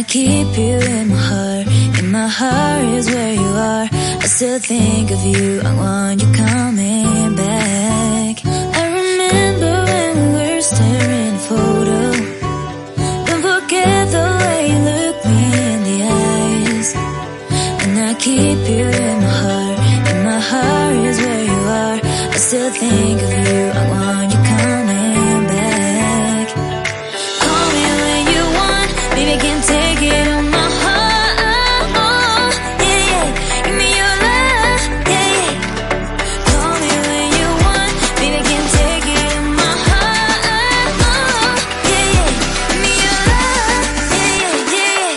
keep you in my heart. In my heart is where you are. I still think of you. I want you coming back. I remember when we were staring at a photo. Don't forget the way you look me in the eyes. And I keep you in my heart. In my heart is where you are. I still think of you. I want you coming back. Call me when you want, baby, I can take it on my heart. Oh, yeah, yeah. Give me your love, yeah, yeah. Call me when you want, baby, I can take it on my heart. Oh, yeah, yeah. Give me your love, yeah, yeah, yeah.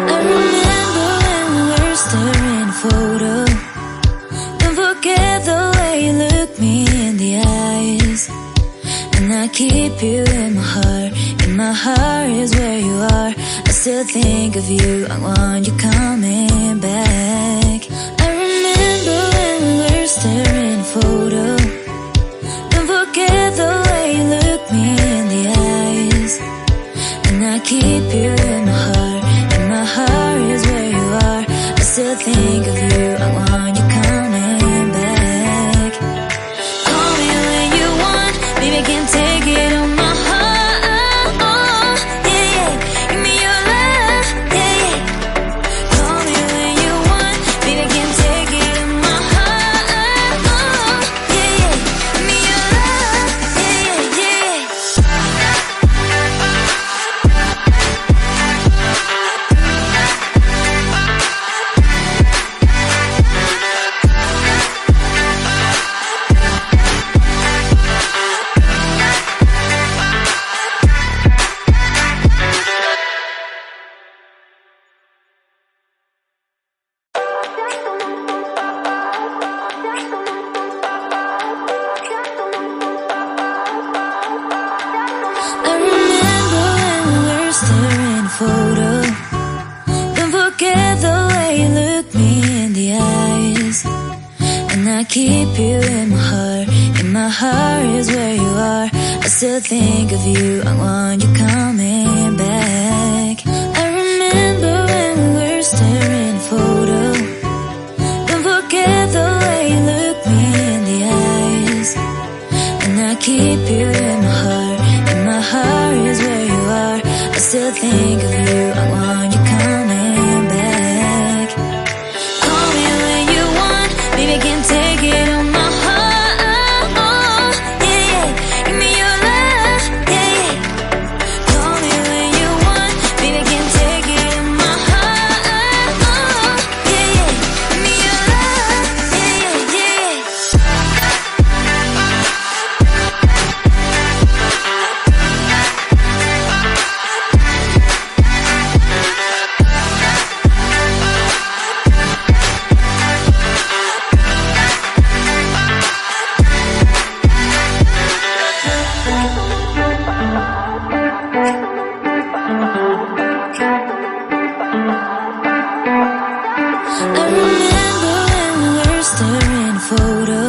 I remember when we were staring at a photo. Don't forget the way you look me in the eyes. And I keep you in my heart. In my heart is where you are. I still think of you. I want you coming back. I remember when we were staring at a photo. Don't forget the way you look me in the eyes. And I keep you in my heart. In my heart is where you are. I still think of you. I want you coming back. Call me when you want, baby, I can take it on my heart. Oh, yeah, yeah. Give me your love, yeah, yeah. Call me when you want, baby, I can take it on my heart. Oh, yeah, yeah. Give me your love, yeah, yeah, yeah. I remember when we were staring at a photo. Don't forget the way you look me in the eyes. And I keep you in my heart. In my heart is where you are. I still think of you. I want you coming back. I remember when we were staring at a photo. Don't forget the way you look me in the eyes. And I keep you in my heart. In my heart is where you are. I still think of you. I want you coming back. Call me when you want, baby, I can take it on my heart. Oh, yeah, yeah. Give me your love, yeah, yeah. Call me when you want, baby, I can take it on my heart. Oh, yeah, yeah. Give me your love, yeah, yeah, yeah. I remember when we were staring at a photo.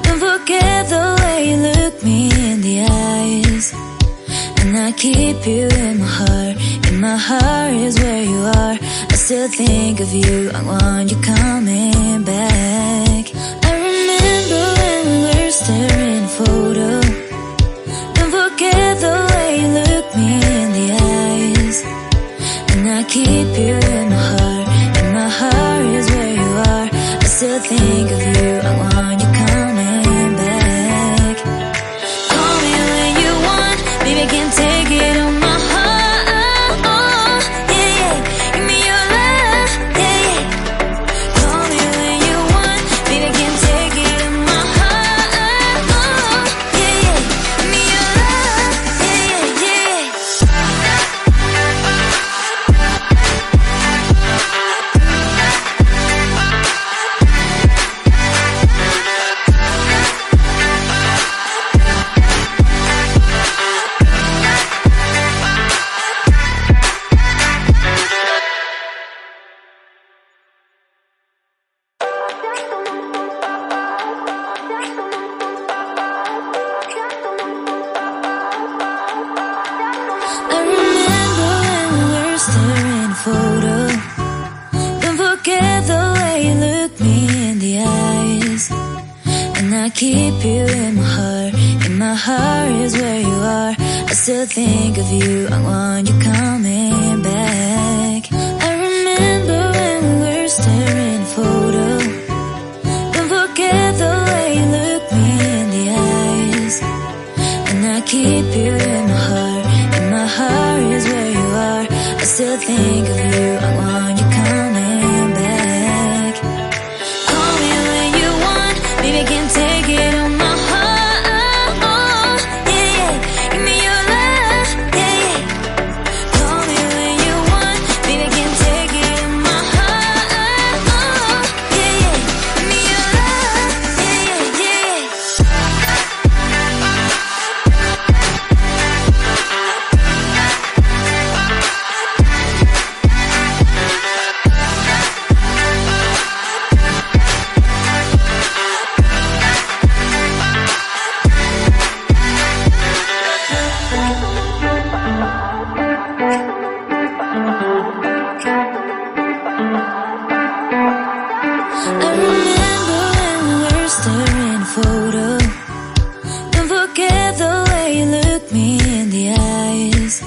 Don't forget the way you look me in the eyes. And I keep you in my heart. In my heart is where you are. I still think of you. I want you coming back. I remember when we were staring at a photo. Don't forget the way you look me in the eyes. And I keep you in my heart. In my heart is where you are. I still think of you. I want you coming back. Call me when you want, baby, I can take it on my heart. Oh, yeah, yeah. Give me your love, yeah, yeah. Call me when you want, baby, I can take it on my heart. Oh, yeah, yeah. Give me your love, yeah, yeah, yeah. photo. Don't forget the way you look me in the eyes. And I keep you in my heart. In my heart is where you are. I still think of you. I want you coming back. I remember when we were staring photo. Don't forget the way you look me in the eyes. And I keep you in my heart. In my heart is where you are. I still think of you. I want you coming back. Call me when you want. Baby, I can take it on my heart. Yeah, yeah. Give me your love. Yeah, yeah. Call me when you want. Baby, I can take it on my heart. Yeah, yeah. Give me your love. Yeah, yeah, yeah. I remember when we were staring photo. Don't forget the way you look me in the eyes.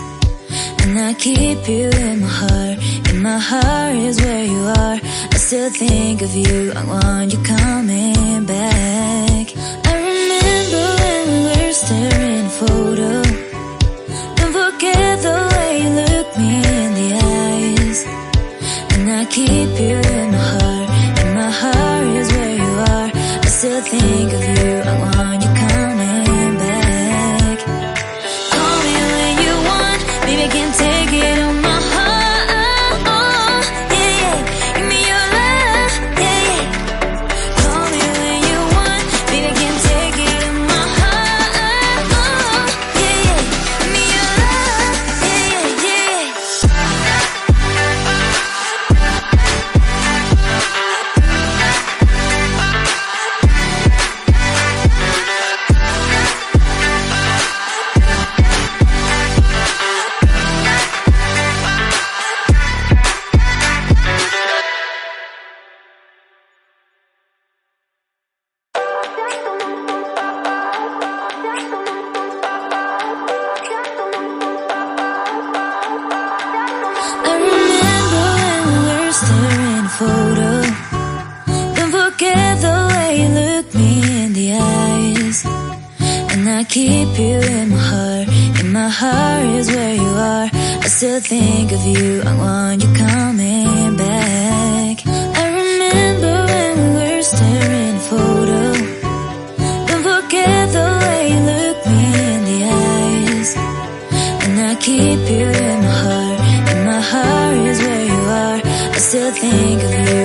And I keep you in my heart. In my heart is where you are. I still think of you. I want you coming back. I remember when we were staring photo. Don't forget the way you look me in the eyes. And I keep you in my heart. In my heart is where you are. I still think of you. I want you coming back. Call me when you want. Baby, I can take it on my heart. Yeah, yeah. Give me your love. Yeah, yeah. Call me when you want. Baby, I can take it on my heart. Yeah, yeah. Give me your love. Yeah, yeah, yeah. I remember when we were staring photo. Don't forget the way you look me in the eyes. And I keep you in my heart. In my heart is where you are. I still think of you. I want you coming back. I remember when we were staring photo. Don't forget the way you look me in the eyes. And I keep you in my heart. In my heart is where you are. I still think of you.